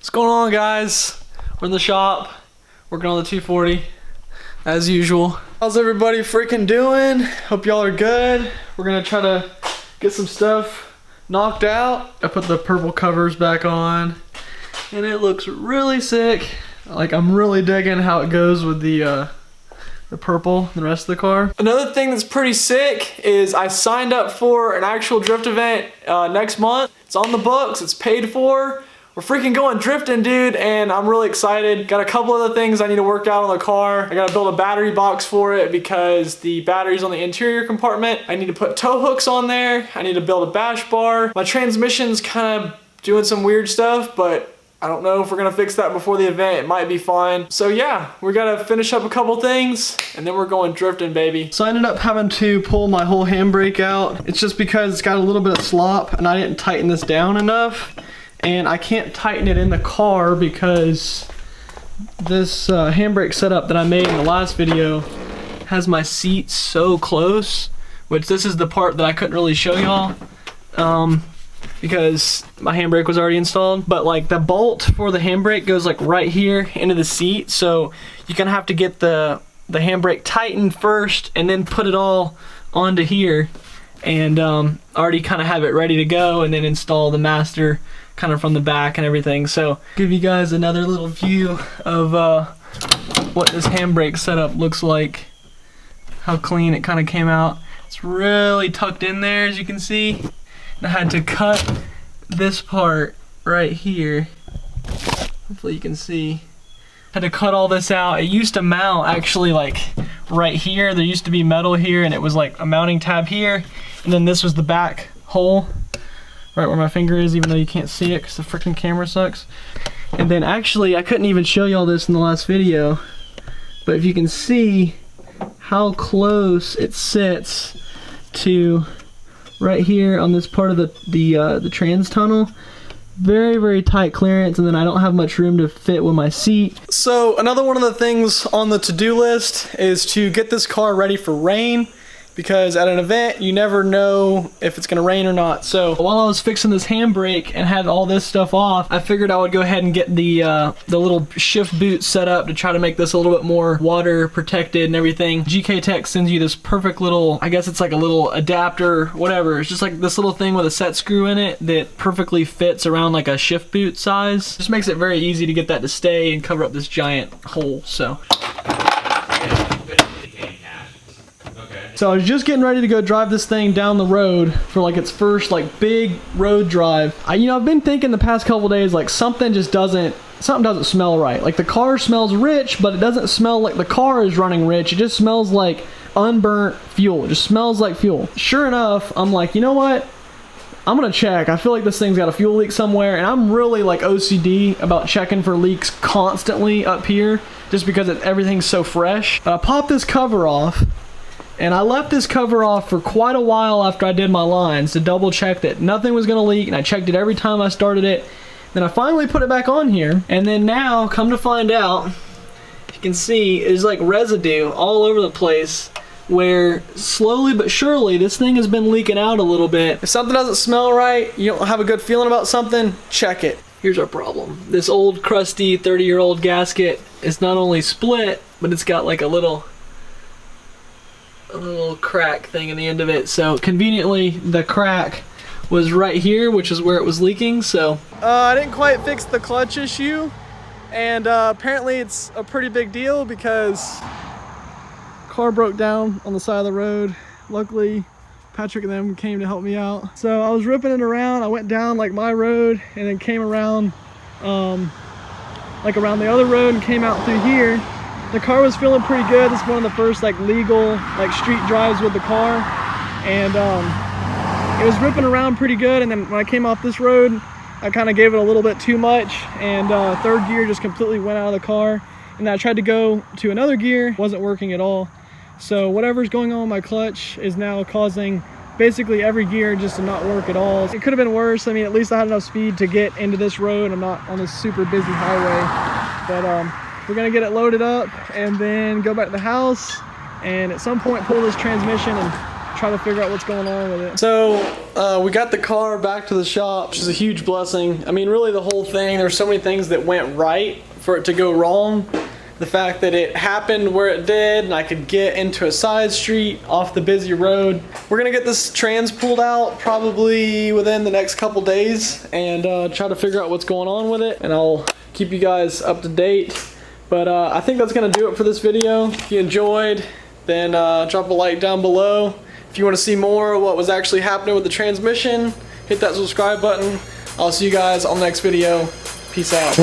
What's going on, guys? We're in the shop working on the 240 as usual. How's everybody freaking doing? Hope y'all are good. We're gonna try to get some stuff knocked out. I put the purple covers back on and it looks really sick. Like, I'm really digging how it goes with the purple and the rest of the car. Another thing that's pretty sick is I signed up for an actual drift event next month. It's on the books, it's paid for. We're freaking going drifting, dude, and I'm really excited. Got a couple other things I need to work out on the car. I gotta build a battery box for it because the battery's on the interior compartment. I need to put tow hooks on there. I need to build a bash bar. My transmission's kind of doing some weird stuff, but I don't know if we're gonna fix that before the event. It might be fine. So yeah, we gotta finish up a couple things and then we're going drifting, baby. So I ended up having to pull my whole handbrake out. It's just because it's got a little bit of slop and I didn't tighten this down enough. And I can't tighten it in the car because this handbrake setup that I made in the last video has my seat so close, which this is the part that I couldn't really show y'all because my handbrake was already installed. But like the bolt for the handbrake goes like right here into the seat, so you're gonna have to get the handbrake tightened first and then put it all onto here and already kind of have it ready to go and then install the master kind of from the back and everything. So give you guys another little view of what this handbrake setup looks like, how clean it kind of came out. It's really tucked in there, as you can see, and I had to cut this part right here. Hopefully you can see. Had to cut all this out. It used to mount actually like right here. There used to be metal here and it was like a mounting tab here, and then this was the back hole right where my finger is, even though you can't see it because the freaking camera sucks. And then actually, I couldn't even show y'all this in the last video, but if you can see how close it sits to right here on this part of the trans tunnel, very tight clearance, and then I don't have much room to fit with my seat. So another one of the things on the to-do list is to get this car ready for rain, because at an event, you never know if it's gonna rain or not. So while I was fixing this handbrake and had all this stuff off, I figured I would go ahead and get the little shift boot set up to try to make this a little bit more water protected and everything. GK Tech sends you this perfect little, I guess it's like a little adapter, whatever. It's just like this little thing with a set screw in it that perfectly fits around like a shift boot size. Just makes it very easy to get that to stay and cover up this giant hole, so. So I was just getting ready to go drive this thing down the road for like its first like big road drive. I've been thinking the past couple days like something doesn't smell right. Like the car smells rich, but it doesn't smell like the car is running rich. It just smells like unburnt fuel. It just smells like fuel. Sure enough, I'm like, you know what? I'm gonna check. I feel like this thing's got a fuel leak somewhere, and I'm really like OCD about checking for leaks constantly up here just because everything's so fresh. But I popped this cover off. And I left this cover off for quite a while after I did my lines to double check that nothing was gonna leak, and I checked it every time I started it. Then I finally put it back on here, and then now, come to find out, you can see there's like residue all over the place where slowly but surely this thing has been leaking out a little bit. If something doesn't smell right, you don't have a good feeling about something, check it. Here's our problem. This old crusty 30-year-old gasket is not only split, but it's got like a little crack thing in the end of it. So conveniently the crack was right here, which is where it was leaking. So I didn't quite fix the clutch issue, and apparently it's a pretty big deal because car broke down on the side of the road. Luckily Patrick and them came to help me out. So I was ripping it around. I went down like my road and then came around like around the other road and came out through here. The car was feeling pretty good. This is one of the first like legal like street drives with the car, and it was ripping around pretty good. And then when I came off this road, I kind of gave it a little bit too much, and third gear just completely went out of the car. And then I tried to go to another gear, wasn't working at all. So whatever's going on with my clutch is now causing basically every gear just to not work at all. It could have been worse. I mean, at least I had enough speed to get into this road. I'm not on this super busy highway, but we're gonna get it loaded up and then go back to the house and at some point pull this transmission and try to figure out what's going on with it. So we got the car back to the shop, which is a huge blessing. I mean, really the whole thing, there's so many things that went right for it to go wrong. The fact that it happened where it did and I could get into a side street off the busy road. We're gonna get this trans pulled out probably within the next couple days and try to figure out what's going on with it, and I'll keep you guys up to date. But I think that's gonna do it for this video. If you enjoyed, then drop a like down below. If you want to see more of what was actually happening with the transmission, hit that subscribe button. I'll see you guys on the next video. Peace out.